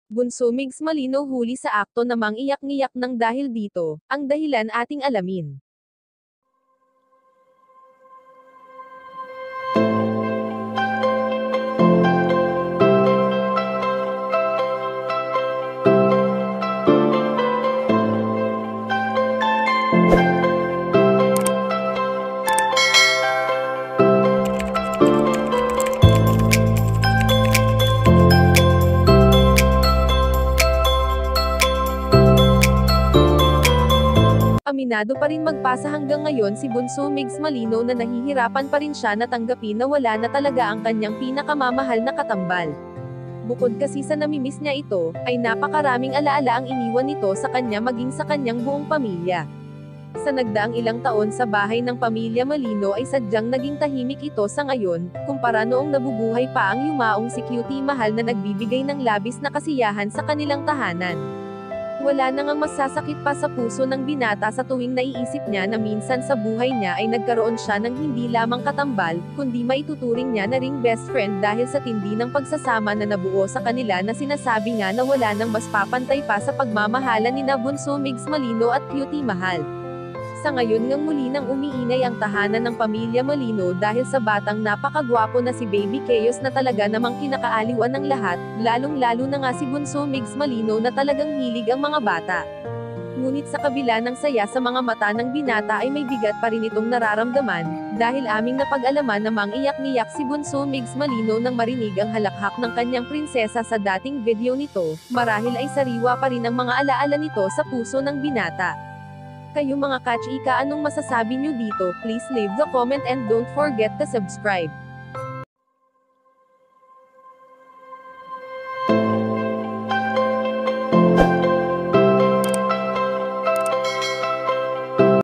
Bunso Migs Malino huli sa akto namang iyak-ngiyak ng dahil dito, ang dahilan ating alamin. Aminado pa rin magpasa hanggang ngayon si Bunso Migs Malino na nahihirapan pa rin siya na tanggapin na wala na talaga ang kanyang pinakamamahal na katambal. Bukod kasi sa namimiss niya ito, ay napakaraming alaala ang iniwan nito sa kanya maging sa kanyang buong pamilya. Sa nagdaang ilang taon sa bahay ng pamilya Malino ay sadyang naging tahimik ito sa ngayon, kumpara noong nabubuhay pa ang yumaong si Cutie Mahal na nagbibigay ng labis na kasiyahan sa kanilang tahanan. Wala na ngang masasakit pa sa puso ng binata sa tuwing naiisip niya na minsan sa buhay niya ay nagkaroon siya ng hindi lamang katambal, kundi maituturing niya na ring best friend dahil sa tindi ng pagsasama na nabuo sa kanila na sinasabi nga na wala nang mas papantay pa sa pagmamahalan ni na Bunso Migs Malino at Cutie Mahal. Sa ngayon ngang muli nang umiinay ang tahanan ng pamilya Malino dahil sa batang napakagwapo na si Baby Chaos na talaga namang kinakaaliwan ng lahat, lalong-lalo na nga si Bunso Migs Malino na talagang hilig ang mga bata. Ngunit sa kabila ng saya sa mga mata ng binata ay may bigat pa rin itong nararamdaman, dahil aming napag-alaman namang iyak-ngiyak si Bunso Migs Malino nang marinig ang halakhak ng kanyang prinsesa sa dating video nito, marahil ay sariwa pa rin ang mga alaala nito sa puso ng binata. Kayo mga kachika, anong masasabi nyo dito? Please leave the comment and don't forget to subscribe.